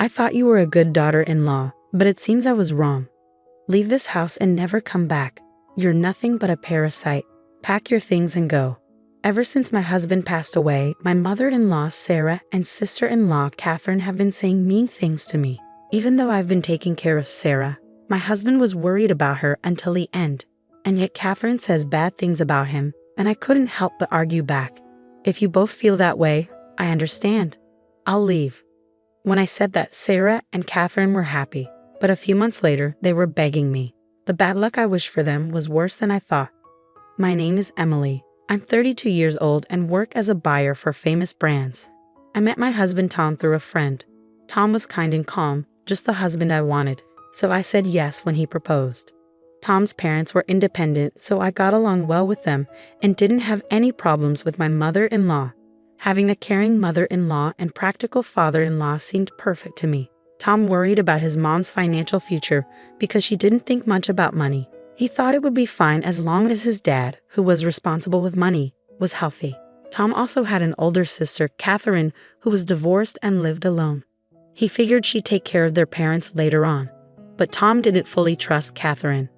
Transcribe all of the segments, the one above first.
I thought you were a good daughter-in-law, but it seems I was wrong. Leave this house and never come back. You're nothing but a parasite. Pack your things and go. Ever since my husband passed away, my mother-in-law Sarah and sister-in-law Catherine have been saying mean things to me. Even though I've been taking care of Sarah, my husband was worried about her until the end. And yet Catherine says bad things about him, and I couldn't help but argue back. If you both feel that way, I understand. I'll leave. When I said that, Sarah and Catherine were happy, but a few months later, they were begging me. The bad luck I wished for them was worse than I thought. My name is Emily. I'm 32 years old and work as a buyer for famous brands. I met my husband Tom through a friend. Tom was kind and calm, just the husband I wanted, so I said yes when he proposed. Tom's parents were independent, so I got along well with them and didn't have any problems with my mother-in-law. Having a caring mother-in-law and practical father-in-law seemed perfect to me. Tom worried about his mom's financial future because she didn't think much about money. He thought it would be fine as long as his dad, who was responsible with money, was healthy. Tom also had an older sister, Catherine, who was divorced and lived alone. He figured she'd take care of their parents later on. But Tom didn't fully trust Catherine.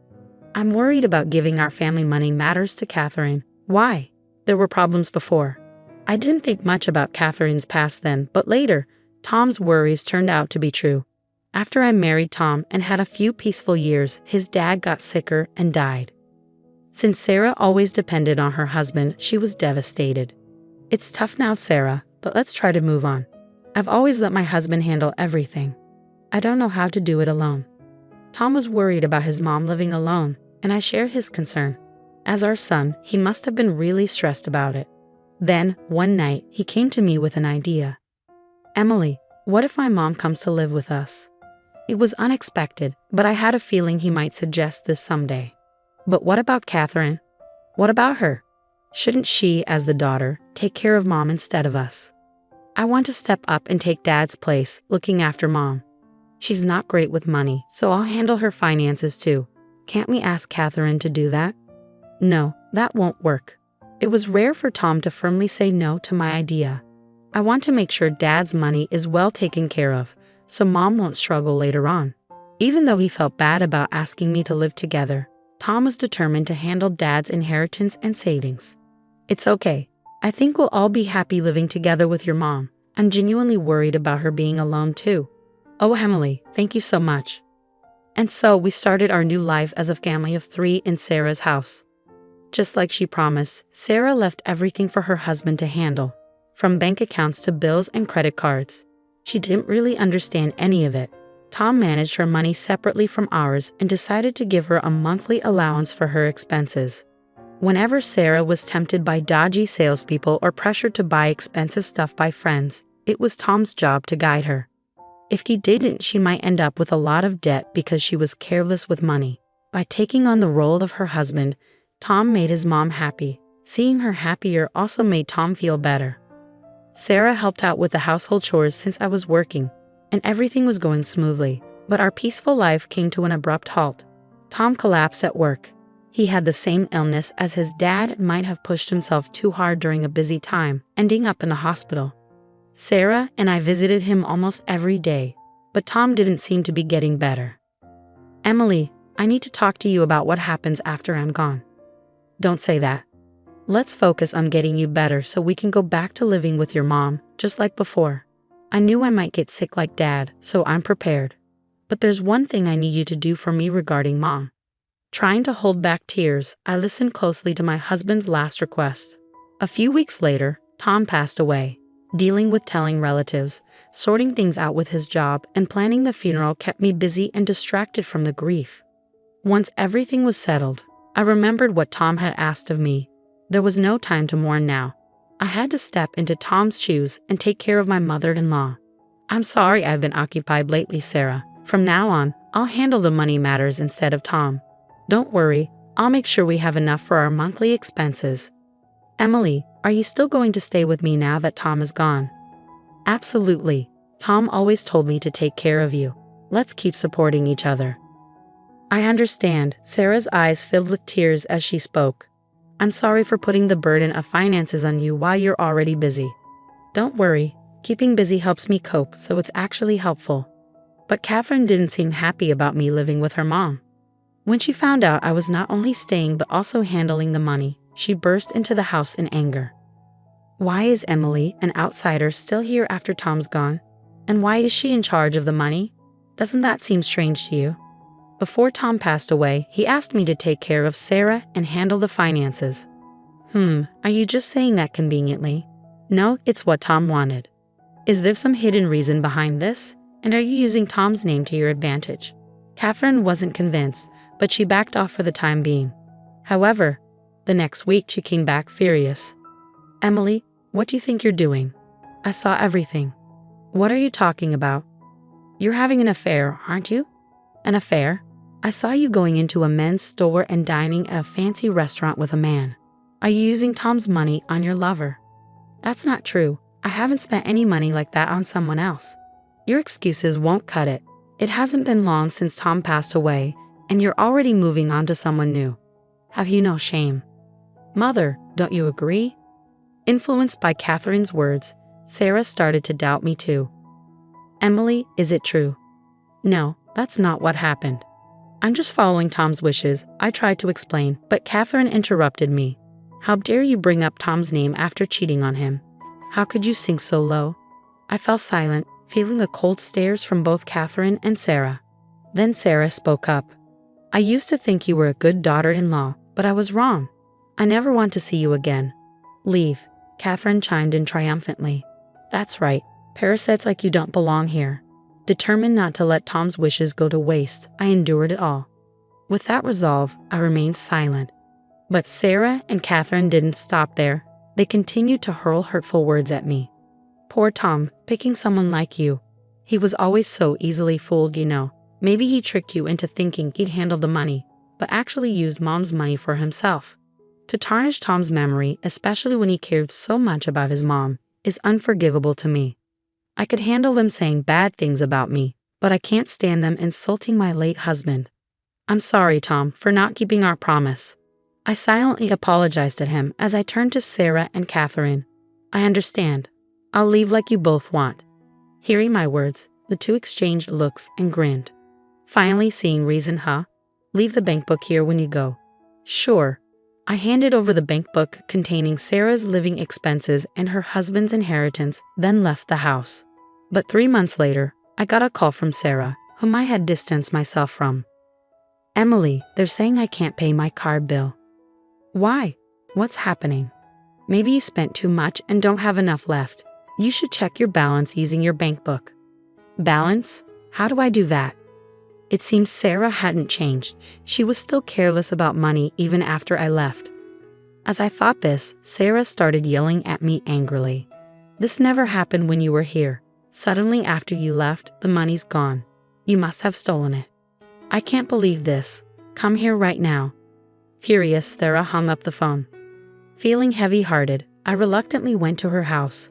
I'm worried about giving our family money matters to Catherine. Why? There were problems before. I didn't think much about Catherine's past then, but later, Tom's worries turned out to be true. After I married Tom and had a few peaceful years, his dad got sicker and died. Since Sarah always depended on her husband, she was devastated. It's tough now, Sarah, but let's try to move on. I've always let my husband handle everything. I don't know how to do it alone. Tom was worried about his mom living alone, and I share his concern. As our son, he must have been really stressed about it. Then, one night, he came to me with an idea. Emily, what if my mom comes to live with us? It was unexpected, but I had a feeling he might suggest this someday. But what about Catherine? What about her? Shouldn't she, as the daughter, take care of mom instead of us? I want to step up and take dad's place, looking after mom. She's not great with money, so I'll handle her finances too. Can't we ask Catherine to do that? No, that won't work. It was rare for Tom to firmly say no to my idea. I want to make sure dad's money is well taken care of, so mom won't struggle later on. Even though he felt bad about asking me to live together, Tom was determined to handle dad's inheritance and savings. It's okay. I think we'll all be happy living together with your mom. I'm genuinely worried about her being alone too. Oh, Emily, thank you so much. And so we started our new life as a family of 3 in Sarah's house. Just like she promised, Sarah left everything for her husband to handle, from bank accounts to bills and credit cards. She didn't really understand any of it. Tom managed her money separately from ours and decided to give her a monthly allowance for her expenses. Whenever Sarah was tempted by dodgy salespeople or pressured to buy expensive stuff by friends, it was Tom's job to guide her. If he didn't, she might end up with a lot of debt because she was careless with money. By taking on the role of her husband, Tom made his mom happy. Seeing her happier also made Tom feel better. Sarah helped out with the household chores since I was working, and everything was going smoothly, but our peaceful life came to an abrupt halt. Tom collapsed at work. He had the same illness as his dad and might have pushed himself too hard during a busy time, ending up in the hospital. Sarah and I visited him almost every day, but Tom didn't seem to be getting better. Emily, I need to talk to you about what happens after I'm gone. Don't say that. Let's focus on getting you better so we can go back to living with your mom, just like before. I knew I might get sick like Dad, so I'm prepared. But there's one thing I need you to do for me regarding Mom. Trying to hold back tears, I listened closely to my husband's last request. A few weeks later, Tom passed away. Dealing with telling relatives, sorting things out with his job, and planning the funeral kept me busy and distracted from the grief. Once everything was settled, I remembered what Tom had asked of me. There was no time to mourn now. I had to step into Tom's shoes and take care of my mother-in-law. I'm sorry I've been occupied lately, Sarah. From now on, I'll handle the money matters instead of Tom. Don't worry, I'll make sure we have enough for our monthly expenses. Emily, are you still going to stay with me now that Tom is gone? Absolutely. Tom always told me to take care of you. Let's keep supporting each other. I understand. Sarah's eyes filled with tears as she spoke. I'm sorry for putting the burden of finances on you while you're already busy. Don't worry, keeping busy helps me cope, so it's actually helpful. But Catherine didn't seem happy about me living with her mom. When she found out I was not only staying but also handling the money, she burst into the house in anger. Why is Emily, an outsider, still here after Tom's gone? And why is she in charge of the money? Doesn't that seem strange to you? Before Tom passed away, he asked me to take care of Sarah and handle the finances. Are you just saying that conveniently? No, it's what Tom wanted. Is there some hidden reason behind this? And are you using Tom's name to your advantage? Catherine wasn't convinced, but she backed off for the time being. However, the next week she came back furious. Emily, what do you think you're doing? I saw everything. What are you talking about? You're having an affair, aren't you? An affair? I saw you going into a men's store and dining at a fancy restaurant with a man. Are you using Tom's money on your lover? That's not true. I haven't spent any money like that on someone else. Your excuses won't cut it. It hasn't been long since Tom passed away, and you're already moving on to someone new. Have you no shame? Mother, don't you agree? Influenced by Catherine's words, Sarah started to doubt me too. Emily, is it true? No, that's not what happened. I'm just following Tom's wishes, I tried to explain, but Catherine interrupted me. How dare you bring up Tom's name after cheating on him? How could you sink so low? I fell silent, feeling the cold stares from both Catherine and Sarah. Then Sarah spoke up. I used to think you were a good daughter-in-law, but I was wrong. I never want to see you again. Leave, Catherine chimed in triumphantly. That's right, parasites like you don't belong here. Determined not to let Tom's wishes go to waste, I endured it all. With that resolve, I remained silent. But Sarah and Catherine didn't stop there. They continued to hurl hurtful words at me. Poor Tom, picking someone like you. He was always so easily fooled, you know. Maybe he tricked you into thinking he'd handle the money, but actually used Mom's money for himself. To tarnish Tom's memory, especially when he cared so much about his mom, is unforgivable to me. I could handle them saying bad things about me, but I can't stand them insulting my late husband. I'm sorry, Tom, for not keeping our promise. I silently apologized to him as I turned to Sarah and Catherine. I understand. I'll leave like you both want. Hearing my words, the two exchanged looks and grinned. Finally seeing reason, huh? Leave the bank book here when you go. Sure. I handed over the bank book containing Sarah's living expenses and her husband's inheritance, then left the house. But 3 months later, I got a call from Sarah, whom I had distanced myself from. Emily, they're saying I can't pay my card bill. Why? What's happening? Maybe you spent too much and don't have enough left. You should check your balance using your bank book. Balance? How do I do that? It seems Sarah hadn't changed. She was still careless about money even after I left. As I thought this, Sarah started yelling at me angrily. This never happened when you were here. Suddenly after you left, the money's gone. You must have stolen it. I can't believe this. Come here right now. Furious, Sarah hung up the phone. Feeling heavy-hearted, I reluctantly went to her house.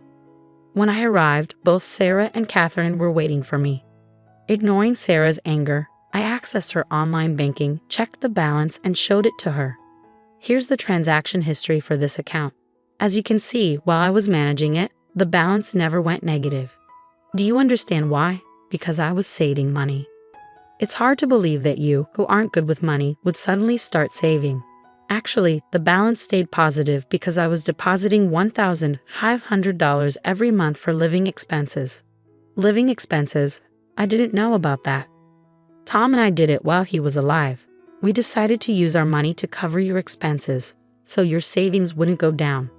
When I arrived, both Sarah and Catherine were waiting for me. Ignoring Sarah's anger, I accessed her online banking, checked the balance, and showed it to her. Here's the transaction history for this account. As you can see, while I was managing it, the balance never went negative. Do you understand why? Because I was saving money. It's hard to believe that you, who aren't good with money, would suddenly start saving. Actually, the balance stayed positive because I was depositing $1,500 every month for living expenses. Living expenses? I didn't know about that. Tom and I did it while he was alive. We decided to use our money to cover your expenses, so your savings wouldn't go down.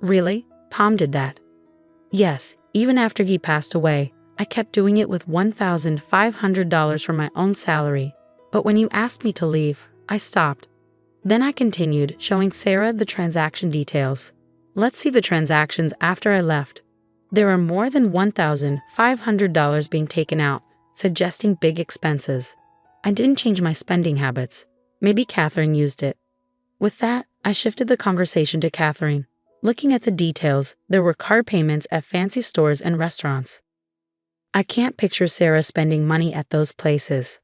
Really? Tom did that? Yes, even after he passed away, I kept doing it with $1,500 from my own salary, but when you asked me to leave, I stopped. Then I continued, showing Sarah the transaction details. Let's see the transactions after I left. There are more than $1,500 being taken out, suggesting big expenses. I didn't change my spending habits. Maybe Catherine used it. With that, I shifted the conversation to Catherine. Looking at the details, there were card payments at fancy stores and restaurants. I can't picture Sarah spending money at those places.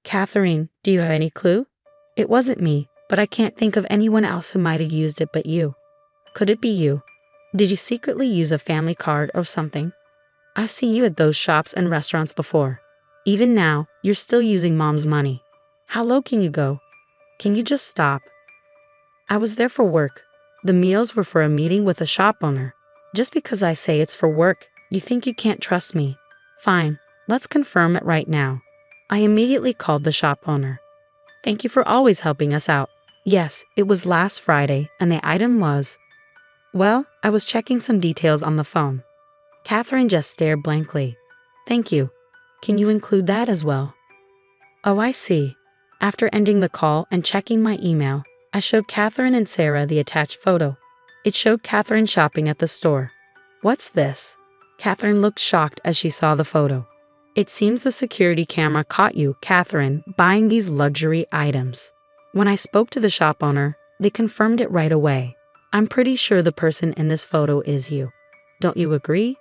Catherine, do you have any clue? It wasn't me, but I can't think of anyone else who might have used it but you. Could it be you? Did you secretly use a family card or something? I've seen you at those shops and restaurants before. Even now, you're still using mom's money. How low can you go? Can you just stop? I was there for work. The meals were for a meeting with a shop owner. Just because I say it's for work, you think you can't trust me? Fine, let's confirm it right now. I immediately called the shop owner. Thank you for always helping us out. Yes, it was last Friday, and the item was... Well, I was checking some details on the phone. Catherine just stared blankly. Thank you. Can you include that as well? Oh, I see. After ending the call and checking my email, I showed Catherine and Sarah the attached photo. It showed Catherine shopping at the store. What's this? Catherine looked shocked as she saw the photo. It seems the security camera caught you, Catherine, buying these luxury items. When I spoke to the shop owner, they confirmed it right away. I'm pretty sure the person in this photo is you. Don't you agree?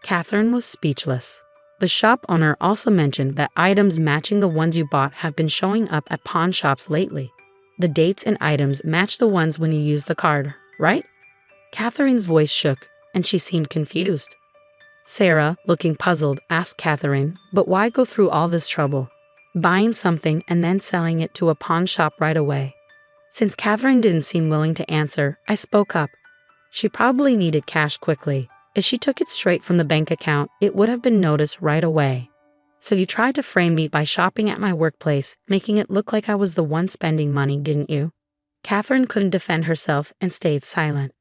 Catherine was speechless. The shop owner also mentioned that items matching the ones you bought have been showing up at pawn shops lately. The dates and items match the ones when you use the card, right? Catherine's voice shook, and she seemed confused. Sarah, looking puzzled, asked Catherine, but why go through all this trouble? Buying something and then selling it to a pawn shop right away. Since Catherine didn't seem willing to answer, I spoke up. She probably needed cash quickly. If she took it straight from the bank account, it would have been noticed right away. So you tried to frame me by shopping at my workplace, making it look like I was the one spending money, didn't you? Catherine couldn't defend herself and stayed silent.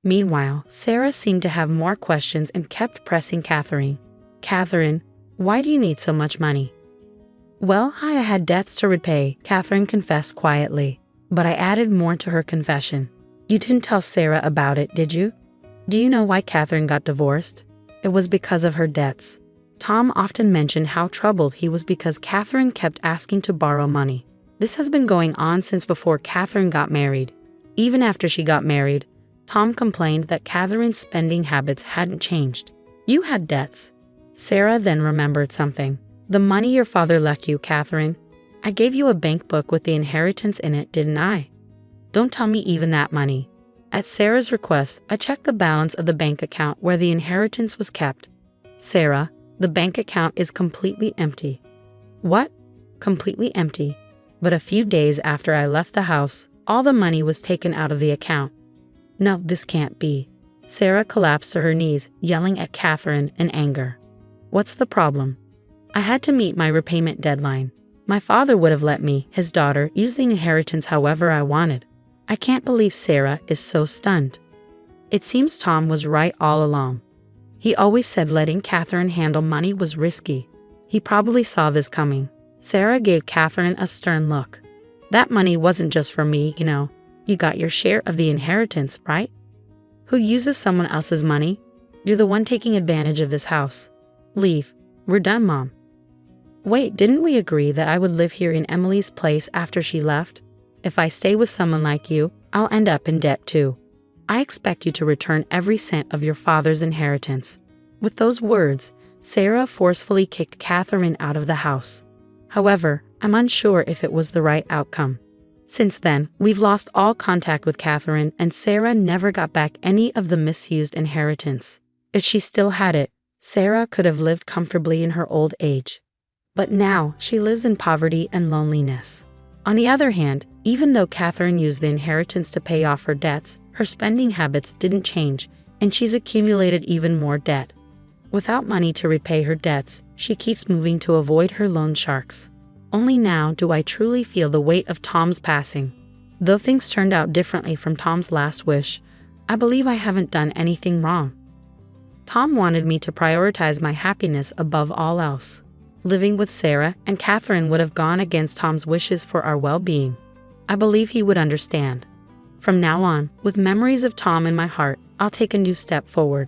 Meanwhile, Sarah seemed to have more questions and kept pressing Catherine. Catherine, why do you need so much money? Well, I had debts to repay, Catherine confessed quietly. But I added more to her confession. You didn't tell Sarah about it, did you? Do you know why Catherine got divorced? It was because of her debts. Tom often mentioned how troubled he was because Catherine kept asking to borrow money. This has been going on since before Catherine got married. Even after she got married, Tom complained that Catherine's spending habits hadn't changed. You had debts. Sarah then remembered something. The money your father left you, Catherine. I gave you a bank book with the inheritance in it, didn't I? Don't tell me even that money. At Sarah's request, I checked the balance of the bank account where the inheritance was kept. Sarah, the bank account is completely empty. What? Completely empty. But a few days after I left the house, all the money was taken out of the account. No, this can't be. Sarah collapsed to her knees, yelling at Catherine in anger. What's the problem? I had to meet my repayment deadline. My father would have let me, his daughter, use the inheritance however I wanted. I can't believe Sarah is so stunned. It seems Tom was right all along. He always said letting Catherine handle money was risky. He probably saw this coming. Sarah gave Catherine a stern look. That money wasn't just for me, you know. You got your share of the inheritance, right? Who uses someone else's money? You're the one taking advantage of this house. Leave. We're done, Mom. Wait, didn't we agree that I would live here in Emily's place after she left? If I stay with someone like you, I'll end up in debt too. I expect you to return every cent of your father's inheritance. With those words, Sarah forcefully kicked Catherine out of the house. However, I'm unsure if it was the right outcome. Since then, we've lost all contact with Catherine, and Sarah never got back any of the misused inheritance. If she still had it, Sarah could have lived comfortably in her old age. But now, she lives in poverty and loneliness. On the other hand, even though Catherine used the inheritance to pay off her debts, her spending habits didn't change, and she's accumulated even more debt. Without money to repay her debts, she keeps moving to avoid her loan sharks. Only now do I truly feel the weight of Tom's passing. Though things turned out differently from Tom's last wish, I believe I haven't done anything wrong. Tom wanted me to prioritize my happiness above all else. Living with Sarah and Catherine would have gone against Tom's wishes for our well-being. I believe he would understand. From now on, with memories of Tom in my heart, I'll take a new step forward.